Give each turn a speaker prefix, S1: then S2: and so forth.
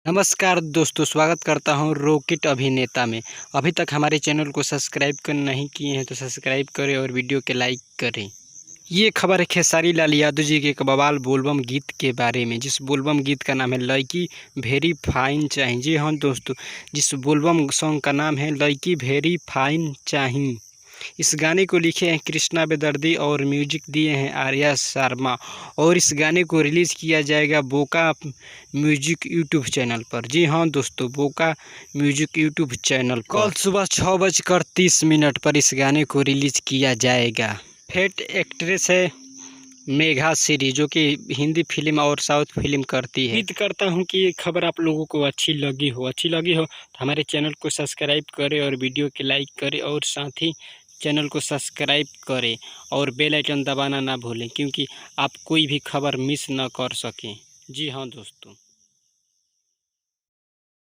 S1: नमस्कार दोस्तों, स्वागत करता हूं रॉकेट अभिनेता में। अभी तक हमारे चैनल को सब्सक्राइब नहीं किए हैं तो सब्सक्राइब करें और वीडियो के लाइक करें। ये खबर है खेसारी लाल यादव जी के एक बवाल बोलबम गीत के बारे में, जिस बोलबम गीत का नाम है लड़की वेरी फाइन चाहिए। जी हाँ दोस्तों, जिस बोलबम सॉन्ग का नाम है लड़की वेरी फाइन चाहिए। इस गाने को लिखे हैं कृष्णा बेदर्दी और म्यूजिक दिए हैं आर्या शर्मा। और इस गाने को रिलीज़ किया जाएगा बोका म्यूजिक यूट्यूब चैनल पर। जी हाँ दोस्तों, बोका म्यूजिक यूट्यूब चैनल पर कल सुबह 6:30 पर इस गाने को रिलीज़ किया जाएगा। फेट एक्ट्रेस है मेघा श्री, जो कि हिंदी फिल्म और साउथ फिल्म करती है। उम्मीद करता हूं कि ये खबर आप लोगों को अच्छी लगी हो तो हमारे चैनल को सब्सक्राइब करें और वीडियो के लाइक करें और साथ ही चैनल को सब्सक्राइब करें और बेल आइकन दबाना ना भूलें, क्योंकि आप कोई भी खबर मिस ना कर सकें। जी हाँ दोस्तों।